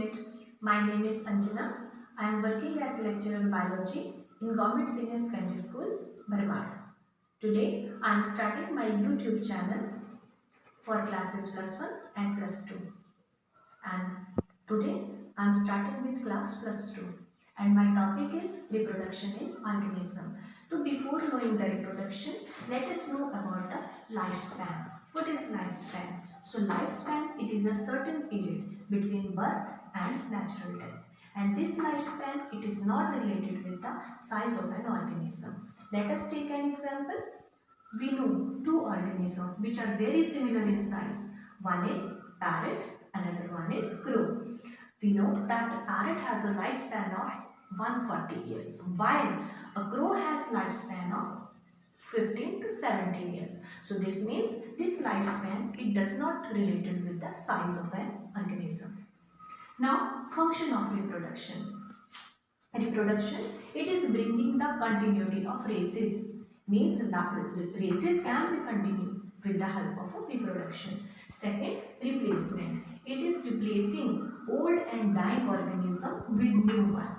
student, my name is Anjana. I am working as lecturer in biology in Government Senior Secondary School, Bharwad. Today I am starting my YouTube channel for classes plus 1 and plus 2. And today I am starting with class plus 2 and my topic is reproduction in organism. So before knowing the reproduction, let us know about the lifespan. What is lifespan? So lifespan, it is a certain period between birth and natural death. And this lifespan, it is not related with the size of an organism. Let us take an example. We know two organisms which are very similar in size. One is parrot, another one is crow. We know that parrot has a lifespan of 140 years, while a crow has lifespan of 15 to 17 years. So this means this lifespan, it does not related with the size of an organism. Now, function of reproduction. Reproduction, it is bringing the continuity of races. Means that races can be continued with the help of a reproduction. Second, replacement. It is replacing old and dying organism with new one.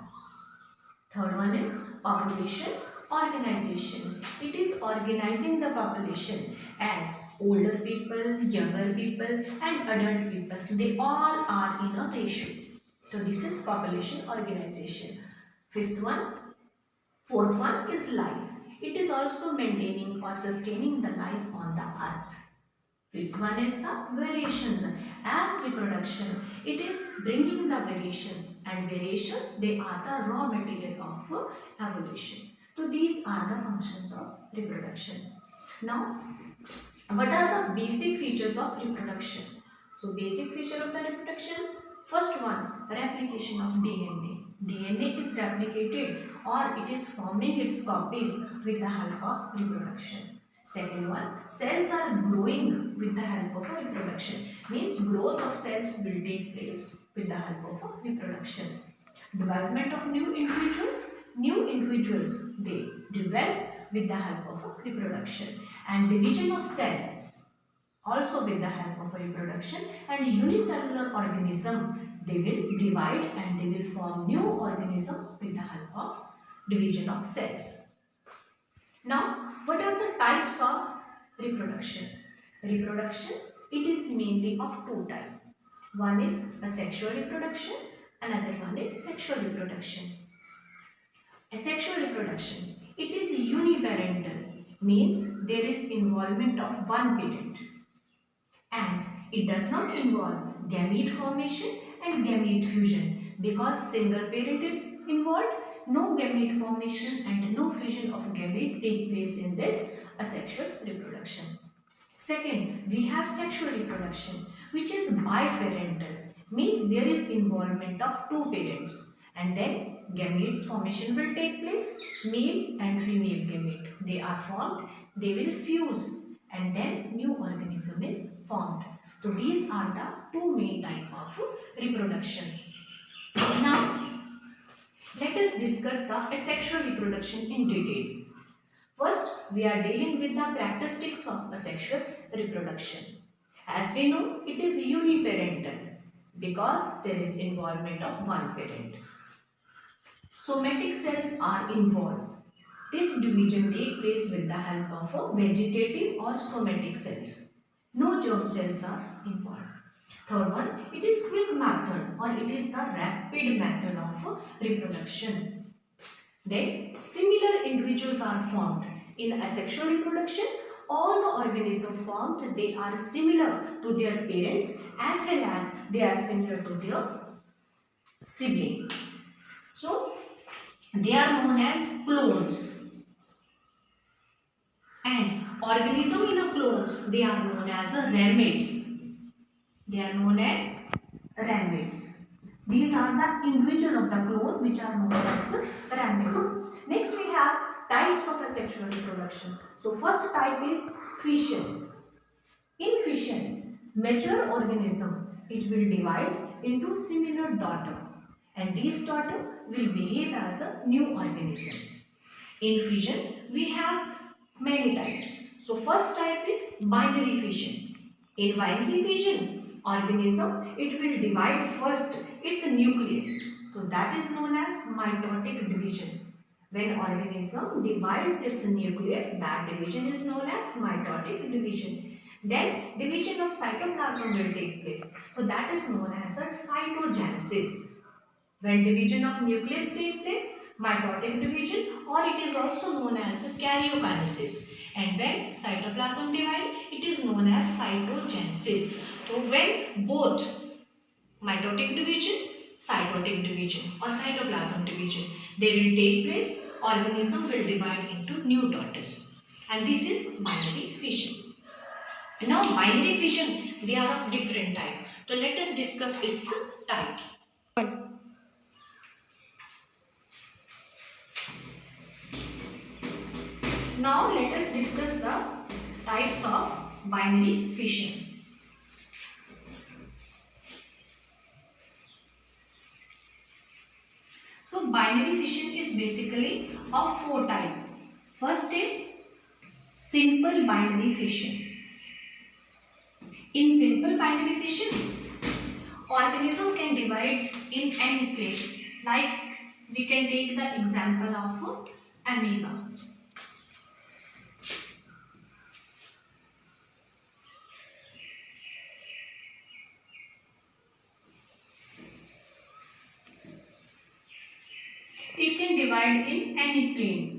Third one is population organization. It is organizing the population as older people, younger people and adult people. They all are in a ratio. So this is population organization. Fourth one is life. It is also maintaining or sustaining the life on the earth. Fifth one is the variations. As reproduction, it is bringing the variations, and variations, they are the raw material of evolution. So these are the functions of reproduction. Now, what are the basic features of reproduction? So basic feature of the reproduction, first one, replication of DNA. DNA is replicated or it is forming its copies with the help of reproduction. Second one, cells are growing with the help of a reproduction. Means growth of cells will take place with the help of a reproduction. Development of new individuals. New individuals, they develop with the help of a reproduction. And division of cell, also with the help of a reproduction. And unicellular organism, they will divide and they will form new organism with the help of division of cells. Now, what are the types of reproduction? Reproduction, it is mainly of two types. One is asexual reproduction, another one is sexual reproduction. Asexual reproduction, it is uniparental, means there is involvement of one parent, and it does not involve gamete formation and gamete fusion. Because single parent is involved, no gamete formation and no fusion of gamete take place in this asexual reproduction. Second, we have sexual reproduction, which is biparental, means there is involvement of two parents, and then gametes formation will take place. Male and female gamete, they are formed, they will fuse, and then new organism is formed. So these are the two main types of reproduction. Now, let us discuss the asexual reproduction in detail. First, we are dealing with the characteristics of asexual reproduction. As we know, it is uniparental because there is involvement of one parent. Somatic cells are involved. This division takes place with the help of vegetative or somatic cells. No germ cells are involved. Third one, it is quick method or it is the rapid method of reproduction. Then similar individuals are formed. In asexual reproduction, all the organisms formed, they are similar to their parents as well as they are similar to their sibling. So they are known as clones. And organism in a clones, they are known as gametes. They are known as gametes. These are the individual of the clone which are known as gametes. Next we have types of asexual reproduction. So first type is fission. In fission, mature organism, it will divide into similar daughter, and these daughter will behave as a new organism. In fission, we have many types. So first type is binary fission. In binary fission, organism, it will divide first its nucleus. So that is known as mitotic division. When organism divides its nucleus, that division is known as mitotic division. Then division of cytoplasm will take place. So that is known as a cytogenesis. When division of nucleus take place, mitotic division, or it is also known as karyokinesis. And when cytoplasm divide, it is known as cytogenesis. So when both mitotic division, cytotic division or cytoplasm division, they will take place, organism will divide into new daughters. And this is binary fission. Now binary fission, they are of different type. So let us discuss its type. Now let us discuss the types of binary fission. So binary fission is basically of four types. First is simple binary fission. In simple binary fission, organism can divide in any place. Like we can take the example of amoeba. It can divide in any plane.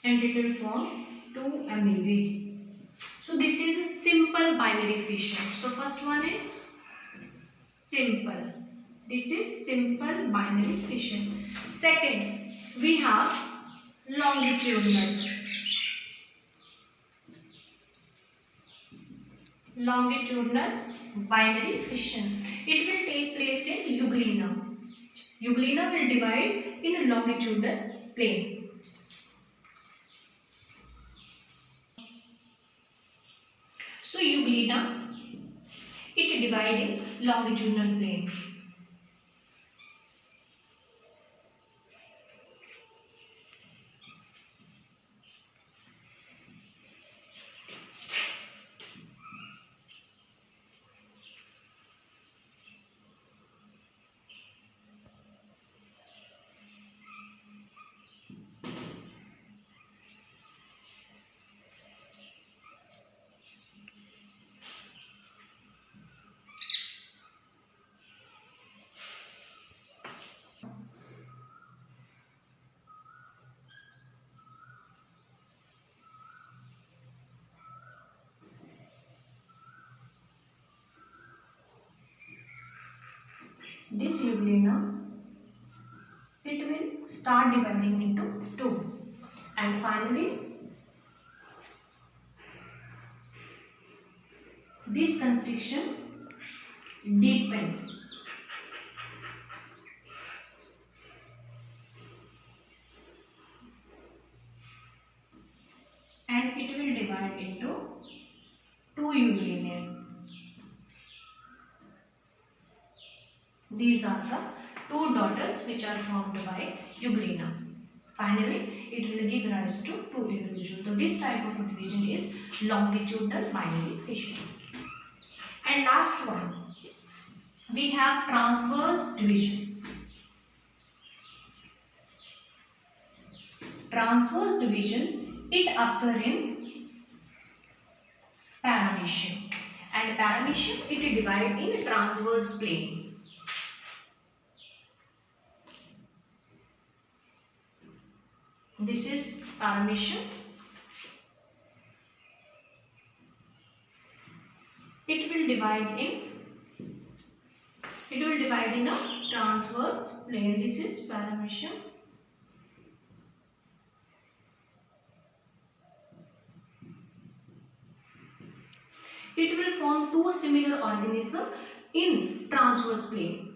And it will form two amoebae. So this is simple binary fission. So first one is simple. This is simple binary fission. Second, we have longitudinal. Longitudinal binary fission. It will take place in euglena. Euglena will divide in a longitudinal plane. So euglena, it divides in longitudinal plane. This euglena, it will start dividing into two, and finally this constriction deepens and it will divide into two euglena. These are the two daughters which are formed by euglena. Finally, it will give rise to two individuals. So this type of division is longitudinal binary fission. And last one, we have transverse division. Transverse division, it occurs in paramecium. And paramecium, it divides in transverse plane. This is paramecium. It will divide in a transverse plane. This is paramecium. It will form two similar organisms in transverse plane.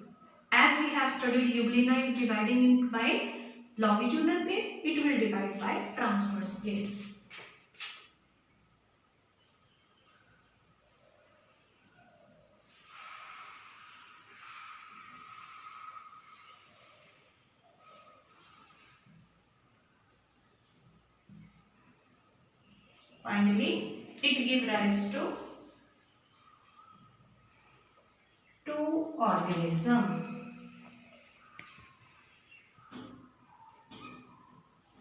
As we have studied, euglena is dividing by longitudinal plane, it will divide by transverse plane. Finally, it gives rise to two organism,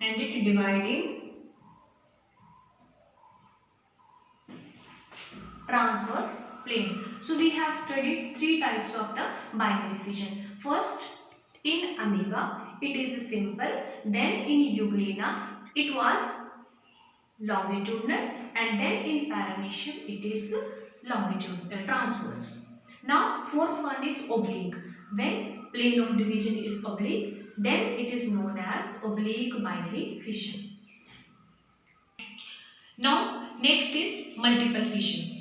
and it dividing transverse plane. So we have studied three types of the binary fission. First, in amoeba it is simple, then in euglena it was longitudinal, and then in paramecium it is longitudinal transverse. Now fourth one is oblique. When plane of division is oblique, then it is known as oblique binary fission. Now next is multiple fission.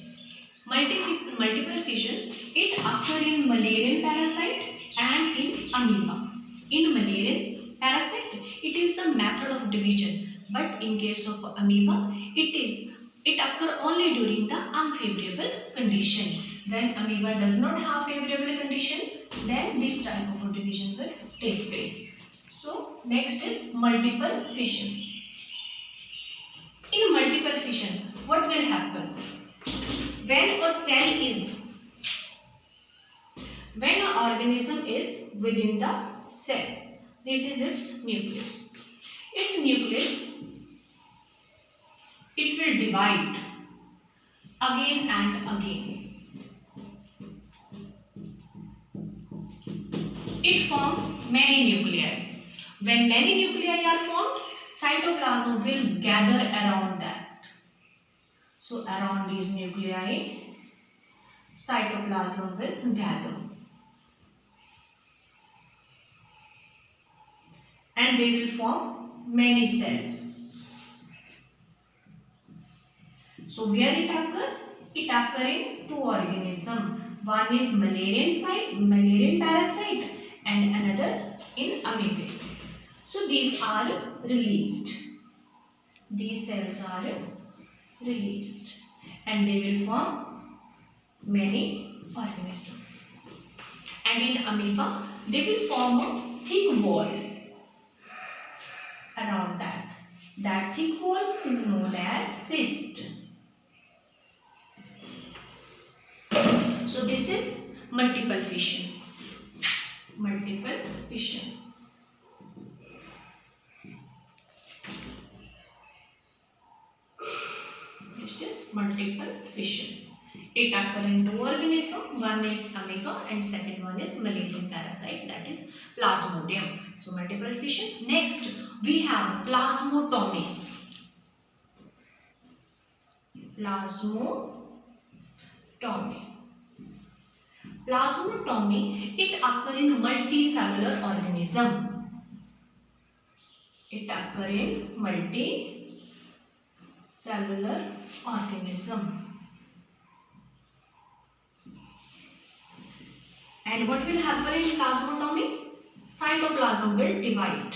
Multiple fission, it occurs in Malarian parasite and in amoeba. In Malarian parasite, it is the method of division, but in case of amoeba, it occurs only during the unfavorable condition. When amoeba does not have favorable condition, then this type of division will take place. So next is multiple fission. In multiple fission, what will happen? When an organism is within the cell, this is its nucleus. Its nucleus, it will divide again and again. It forms many nuclei. When many nuclei are formed, cytoplasm will gather around that. So around these nuclei, cytoplasm will gather. And they will form many cells. So where it occurs? It occurs in two organisms. One is Malarian parasite, and another in amoeba. So these are released. These cells are released, and they will form many organisms. And in amoeba, they will form a thick wall around that. That thick wall is known as cyst. So this is multiple fission. Multiple fission. This is multiple fission. It occurs in two organisms. One is amoeba and second one is Malarian parasite, that is Plasmodium. So multiple fission. Next we have plasmotomy. Plasmotomy, it occurs in multicellular organism. It occurs in multicellular organism. And what will happen in plasmotomy? Cytoplasm will divide.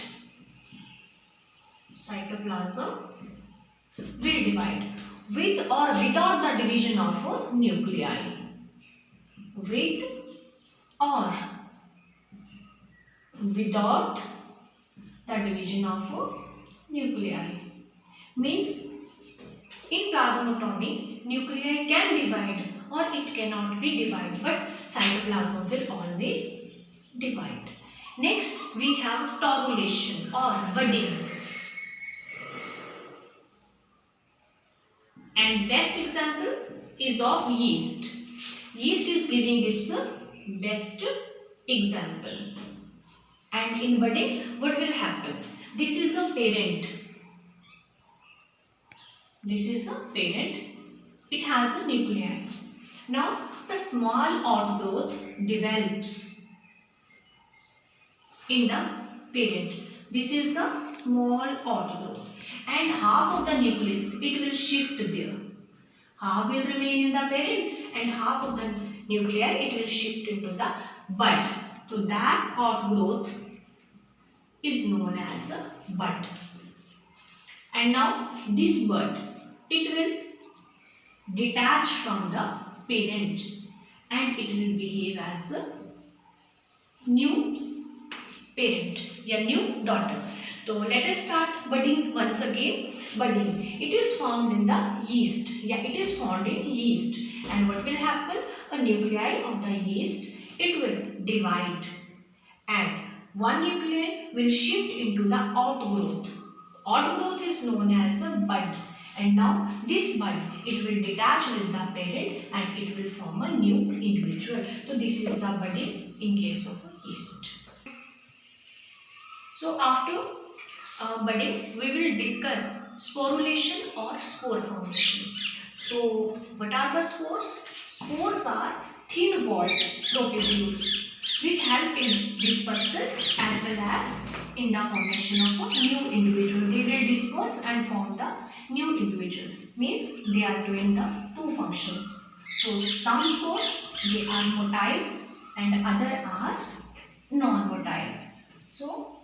Cytoplasm will divide with or without the division of nuclei. With or without the division of nuclei. Means in plasmotomy, nuclei can divide or it cannot be divided, but cytoplasm will always divide. Next we have torulation or budding. And best example is of yeast. Yeast is giving its best example. And in budding, what will happen? This is a parent. This is a parent. It has a nuclei. Now, a small outgrowth develops in the parent. This is the small outgrowth. And half of the nucleus, it will shift there. Half will remain in the parent and half of the nuclei, it will shift into the bud. So that outgrowth is known as a bud. And now this bud, it will detach from the parent and it will behave as a new parent, a new daughter. So let us start budding once again. Budding. It is found in the yeast. Yeah, it is found in yeast. And what will happen? A nuclei of the yeast, it will divide. And one nuclei will shift into the outgrowth. Outgrowth is known as a bud. And now this bud, it will detach with the parent and it will form a new individual. So this is the budding in case of a yeast. So after budding, we will discuss sporulation or spore formation. So what are the spores? Spores are thin-walled propagules which help in dispersal as well as in the formation of a new individual. They will disperse and form the new individual. Means they are doing the two functions. So some spores, they are motile and other are non-motile. So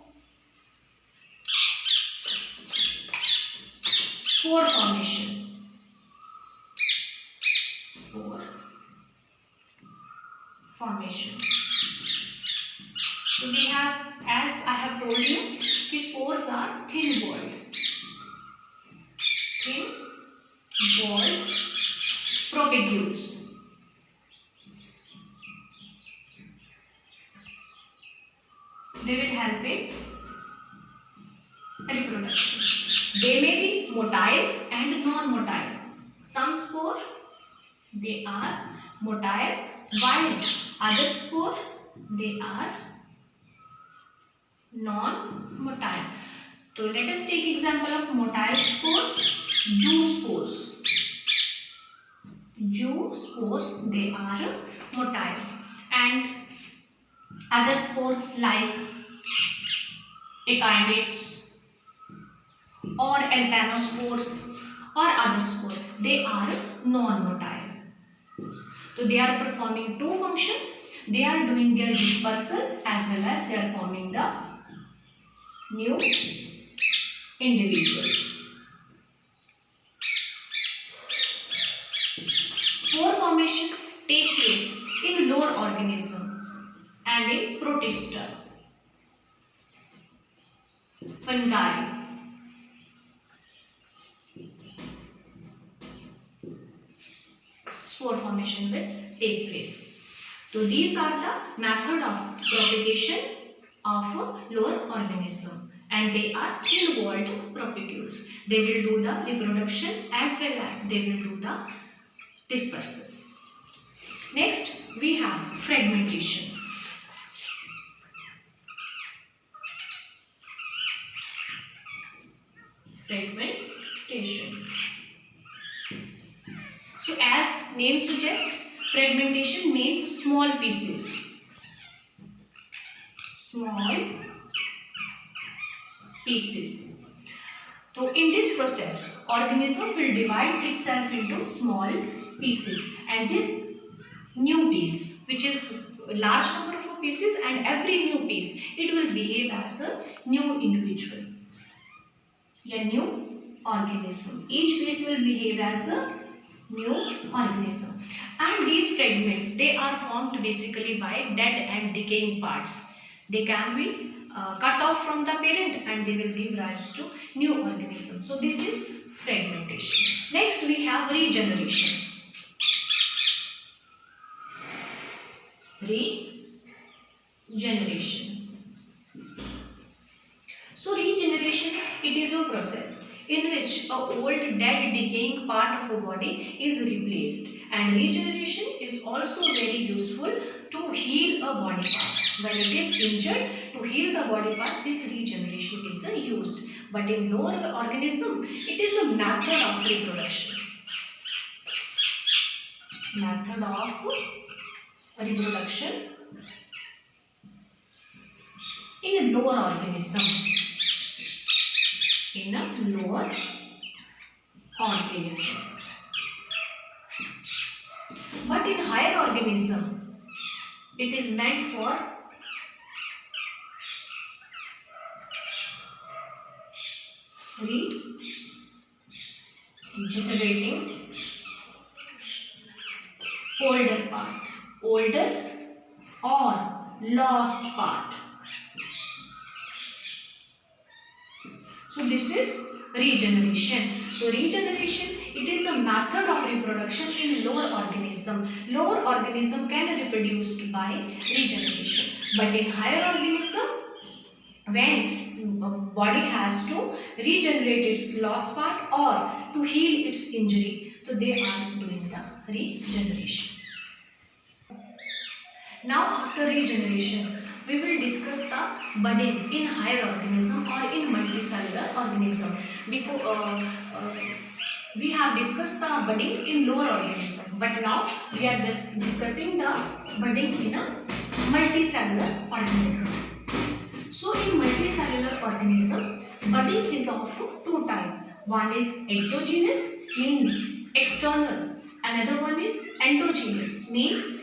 spore formation. Spore formation. So we have, as I have told you, the spores are thin-walled. Thin-walled propagules. They will help in reproduction. They may be motile and non-motile. Some spore, they are motile, while other spore, they are non-motile. So let us take example of motile spores. Jew spores. Jew spores, they are motile. And other spore like echinates or elthanospores or other spore, they are non-motile. So they are performing two functions. They are doing their dispersal as well as they are forming the new individuals. Spore formation take place in lower organism and in protista, fungi. Spore formation will take place. So these are the method of propagation of lower organism, and they are thin-walled propagules. They will do the reproduction as well as they will do the dispersal. Next we have fragmentation. Fragmentation. So as name suggests, fragmentation means small pieces. Small pieces. So in this process, organism will divide itself into small pieces, and this new piece, which is a large number of pieces, and every new piece, it will behave as a new individual, a new organism. Each piece will behave as a new organism. And these fragments, they are formed basically by dead and decaying parts. They can be cut off from the parent and they will give rise to new organism. So this is fragmentation. Next we have regeneration. Regeneration. So regeneration, it is a process in which a old dead decaying part of a body is replaced, and regeneration is also very useful to heal a body part. When it is injured, to heal the body part, this regeneration is used. But in lower organism, it is a method of reproduction. Method of reproduction in a lower organism. In a lower organism. But in higher organism, it is meant for regenerating older part, older or lost part. So this is regeneration. So regeneration, it is a method of reproduction in lower organism. Lower organism can reproduce by regeneration, but in higher organism, when body has to regenerate its lost part or to heal its injury, so they are doing the regeneration. Now after regeneration, we will discuss the budding in higher organism or in multicellular organism. Before we have discussed the budding in lower organism, but now we are discussing the budding in a multicellular organism. So in multicellular organism, budding is of two types. One is exogenous, means external. Another one is endogenous, means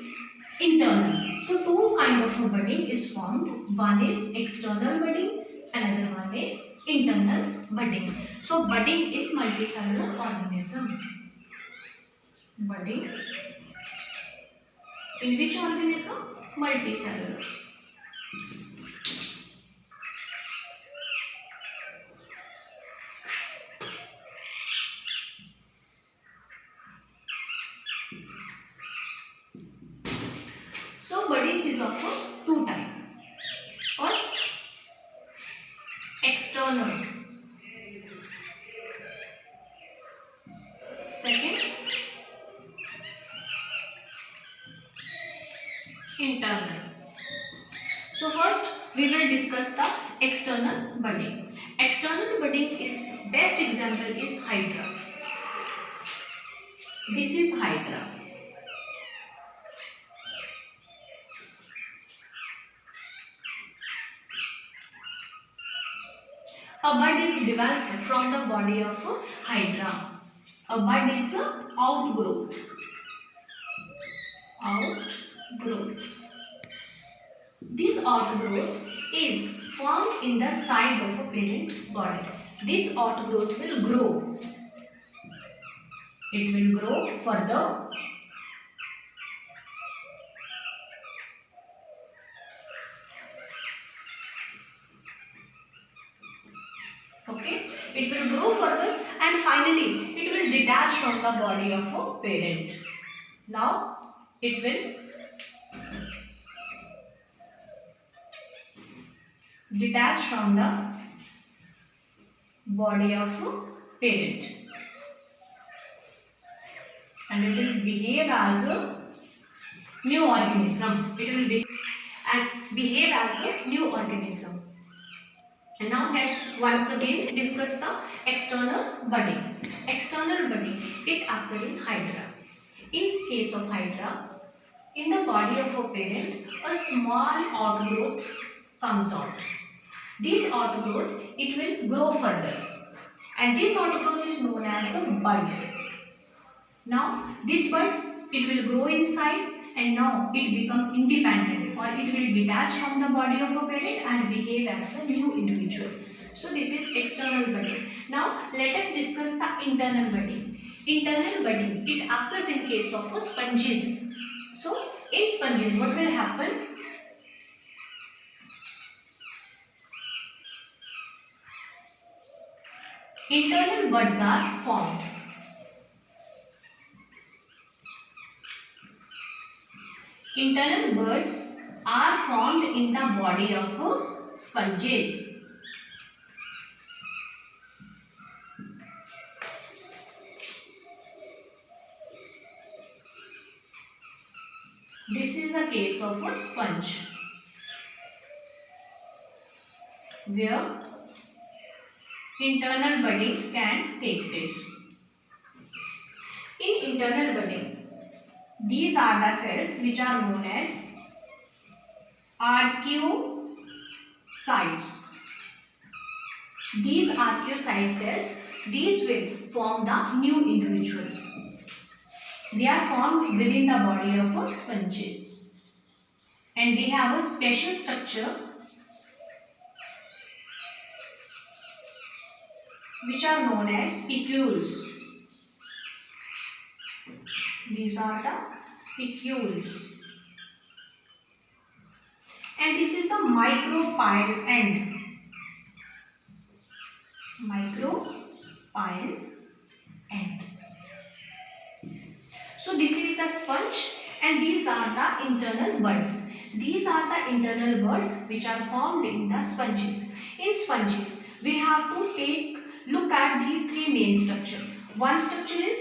internal. So two kind of budding is formed. One is external budding, another one is internal budding. So budding in multicellular organism. Budding in which organism? Multicellular. So budding is of two types. First, external. Second, internal. So first we will discuss the external budding. External budding is best example is hydra. This is hydra. A bud is developed from the body of hydra. A bud is outgrowth. Outgrowth. This outgrowth is formed in the side of a parent body. This outgrowth will grow. It will grow further. Okay, it will grow further and finally it will detach from the body of a parent. Now it will detach from the body of a parent and it will behave as a new organism. It will behave as a new organism. And now let's once again discuss the external budding. External budding, it occurs in hydra. In case of hydra, in the body of a parent, a small outgrowth comes out. This outgrowth, it will grow further. And this outgrowth is known as a bud. Now, this bud, it will grow in size and now it become independent or it will detach from the body of a parent and behave as a new individual. So this is external budding. Now let us discuss the internal budding. Internal budding, it occurs in case of sponges. So in sponges, what will happen? Internal buds are formed. Internal buds are formed in the body of sponges. This is the case of a sponge, where internal budding can take place. In internal budding, these are the cells which are known as archaeocytes. These archaeocyte cells, these will form the new individuals. They are formed within the body of sponges and they have a special structure which are known as spicules. These are the spicules. And this is the micropyle end. micropyle end. So this is the sponge and these are the internal buds. These are the internal buds which are formed in the sponges. In sponges, we have to take look at these three main structures. One structure is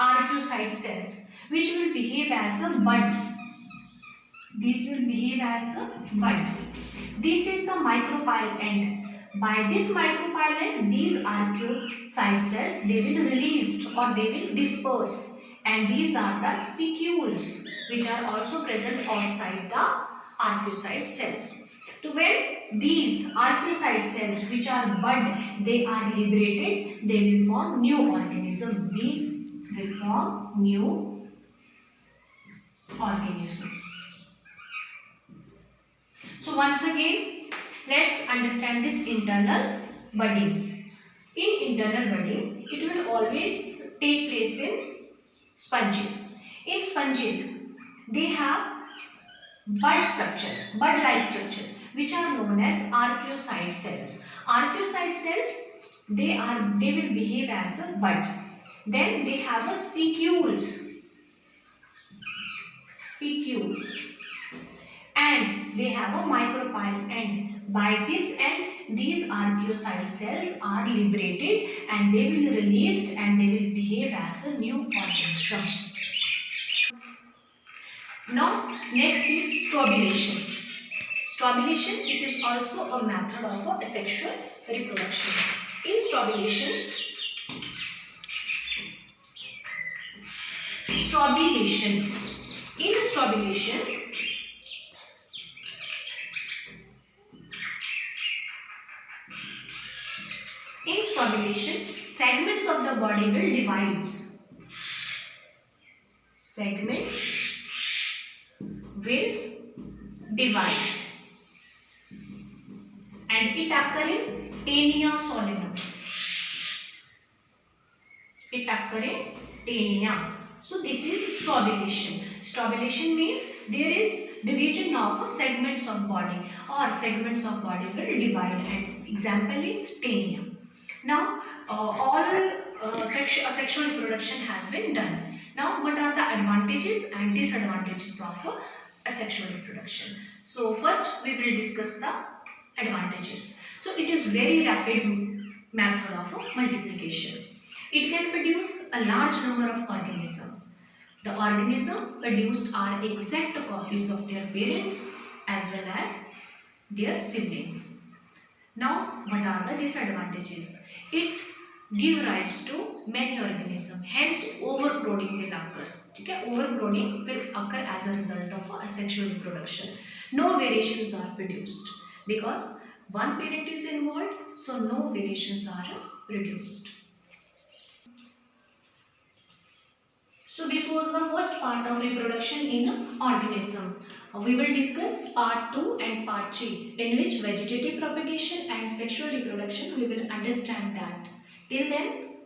arcucide cells which will behave as a bud. These will behave as a bud. This is the micropyle end. By this micropyle end, these arcucide cells, they will released or they will disperse, and these are the spicules which are also present outside the arcucide cells. To when these arcucide cells which are bud, they are liberated, they will form new organism. These will form new organism. So once again, let's understand this internal budding. In internal budding, it will always take place in sponges. In sponges, they have bud structure, bud-like structure, which are known as arcucide cells. Arcucide cells, they will behave as a bud. Then they have a spicules, and they have a micropyle end. By this end, these arcucide cells are liberated and they will released and they will behave as a new organism. Now, next is strobulation. Strobulation, it is also a method of asexual reproduction. In strobulation, in strobulation, segments of the body will divide. Segments will divide. And it occurs in tinea solenum. So this is strobulation. Strobulation means there is division of segments of body, or segments of body will divide, and example is tinea. Now sexual reproduction has been done. Now what are the advantages and disadvantages of asexual reproduction? So first we will discuss the advantages. So it is very rapid method of multiplication. It can produce a large number of organisms. The organisms produced are exact copies of their parents as well as their siblings. Now, what are the disadvantages? It gives rise to many organisms. Hence, overcrowding will occur. Okay? Overcrowding will occur as a result of asexual reproduction. No variations are produced because one parent is involved, so no variations are produced. So this was the first part of reproduction in organism. We will discuss part 2 and part 3, in which vegetative propagation and sexual reproduction we will understand that. Till then,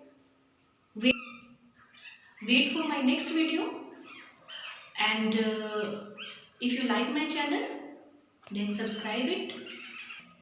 wait for my next video, and if you like my channel, then subscribe it